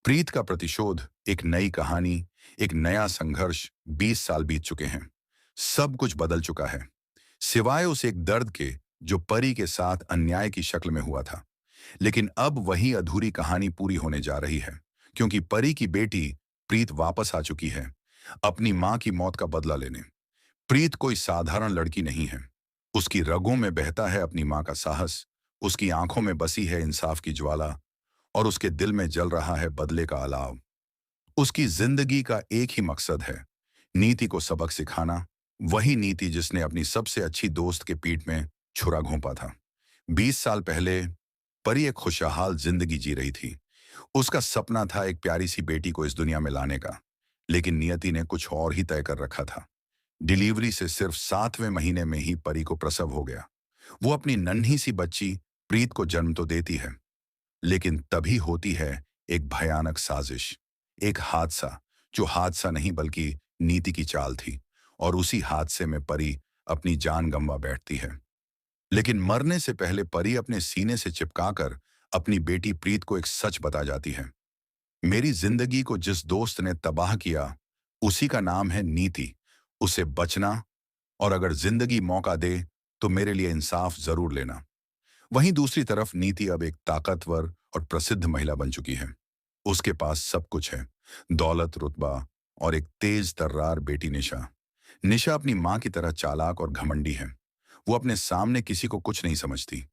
प्रीत का प्रतिशोध, एक नई कहानी, एक नया संघर्ष। 20 साल बीत चुके हैं। सब कुछ बदल चुका है, सिवाय उस एक दर्द के जो परी के साथ अन्याय की शक्ल में हुआ था। लेकिन अब वही अधूरी कहानी पूरी होने जा रही है, क्योंकि परी की बेटी प्रीत वापस आ चुकी है, अपनी मां की मौत का बदला लेने। प्रीत कोई साधारण लड़की नहीं है। उसकी रगों में बहता है अपनी मां का साहस, उसकी आंखों में बसी है इंसाफ की ज्वाला, और उसके दिल में जल रहा है बदले का अलाव। उसकी जिंदगी का एक ही मकसद है, नीति को सबक सिखाना। वही नीति जिसने अपनी सबसे अच्छी दोस्त के पीठ में छुरा घोंपा था। 20 साल पहले परी एक खुशहाल जिंदगी जी रही थी। उसका सपना था एक प्यारी सी बेटी को इस दुनिया में लाने का। लेकिन नियति ने कुछ और ही तय कर रखा था। डिलीवरी से सिर्फ 7वें महीने में ही परी को प्रसव हो गया। वो अपनी नन्ही सी बच्ची प्रीत को जन्म तो देती है, लेकिन तभी होती है एक भयानक साजिश, एक हादसा, जो हादसा नहीं बल्कि नीति की चाल थी। और उसी हादसे में परी अपनी जान गंवा बैठती है। लेकिन मरने से पहले परी अपने सीने से चिपकाकर अपनी बेटी प्रीत को एक सच बता जाती है। मेरी जिंदगी को जिस दोस्त ने तबाह किया, उसी का नाम है नीति। उसे बचना, और अगर जिंदगी मौका दे तो मेरे लिए इंसाफ जरूर लेना। वहीं दूसरी तरफ नीति अब एक ताकतवर और प्रसिद्ध महिला बन चुकी है। उसके पास सब कुछ है, दौलत, रुतबा और एक तेज तर्रार बेटी निशा। निशा अपनी मां की तरह चालाक और घमंडी है। वो अपने सामने किसी को कुछ नहीं समझती।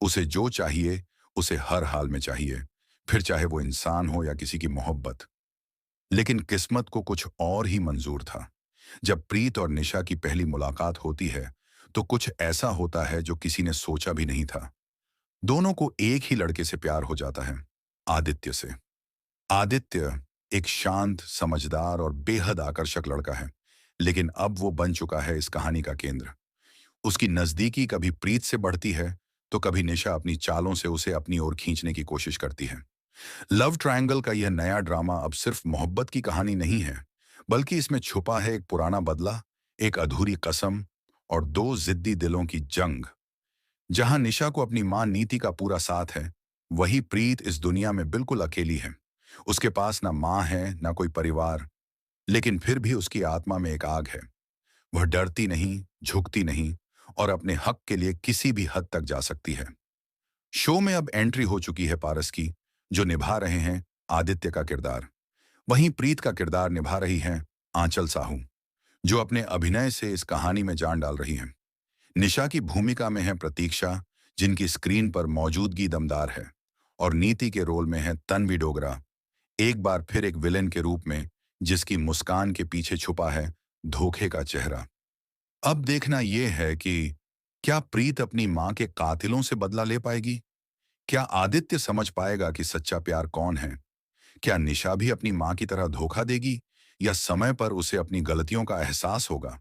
उसे जो चाहिए उसे हर हाल में चाहिए, फिर चाहे वो इंसान हो या किसी की मोहब्बत। लेकिन किस्मत को कुछ और ही मंजूर था। जब प्रीत और निशा की पहली मुलाकात होती है तो कुछ ऐसा होता है जो किसी ने सोचा भी नहीं था। दोनों को एक ही लड़के से प्यार हो जाता है, आदित्य से। आदित्य एक शांत, समझदार और बेहद आकर्षक लड़का है, लेकिन अब वो बन चुका है इस कहानी का केंद्र। उसकी नजदीकी कभी प्रीत से बढ़ती है, तो कभी निशा अपनी चालों से उसे अपनी ओर खींचने की कोशिश करती है। लव ट्रायंगल का यह नया ड्रामा अब सिर्फ मोहब्बत की कहानी नहीं है, बल्कि इसमें छुपा है एक पुराना बदला, एक अधूरी कसम और दो जिद्दी दिलों की जंग। जहां निशा को अपनी मां नीति का पूरा साथ है, वही प्रीत इस दुनिया में बिल्कुल अकेली है। उसके पास ना मां है, ना कोई परिवार, लेकिन फिर भी उसकी आत्मा में एक आग है। वह डरती नहीं, झुकती नहीं, और अपने हक के लिए किसी भी हद तक जा सकती है। शो में अब एंट्री हो चुकी है पारस की, जो निभा रहे हैं आदित्य का किरदार। वहीं प्रीत का किरदार निभा रही हैं आंचल साहू, जो अपने अभिनय से इस कहानी में जान डाल रही हैं। निशा की भूमिका में है प्रतीक्षा, जिनकी स्क्रीन पर मौजूदगी दमदार है। और नीति के रोल में है तन्वी डोगरा, एक बार फिर एक विलेन के रूप में, जिसकी मुस्कान के पीछे छुपा है धोखे का चेहरा। अब देखना यह है कि क्या प्रीत अपनी मां के कातिलों से बदला ले पाएगी? क्या आदित्य समझ पाएगा कि सच्चा प्यार कौन है? क्या निशा भी अपनी मां की तरह धोखा देगी, या समय पर उसे अपनी गलतियों का एहसास होगा?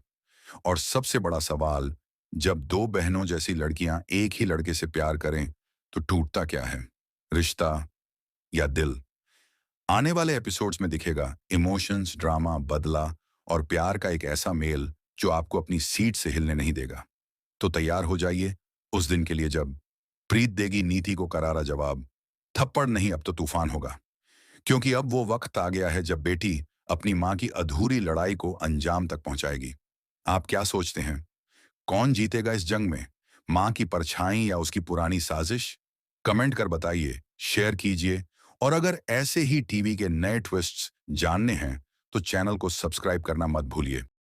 और सबसे बड़ा सवाल, जब दो बहनों जैसी लड़कियां एक ही लड़के से प्यार करें तो टूटता क्या है, रिश्ता या दिल? आने वाले एपिसोड्स में दिखेगा इमोशंस, ड्रामा, बदला और प्यार का एक ऐसा मेल जो आपको अपनी सीट से हिलने नहीं देगा। तो तैयार हो जाइए उस दिन के लिए जब प्रीत देगी नीति को करारा जवाब। थप्पड़ नहीं, अब तो तूफान होगा, क्योंकि अब वो वक्त आ गया है जब बेटी अपनी मां की अधूरी लड़ाई को अंजाम तक पहुंचाएगी। आप क्या सोचते हैं, कौन जीतेगा इस जंग में, मां की परछाई या उसकी पुरानी साजिश? कमेंट कर बताइए, शेयर कीजिए, और अगर ऐसे ही टीवी के नए ट्विस्ट्स जानने हैं तो चैनल को सब्सक्राइब करना मत भूलिए।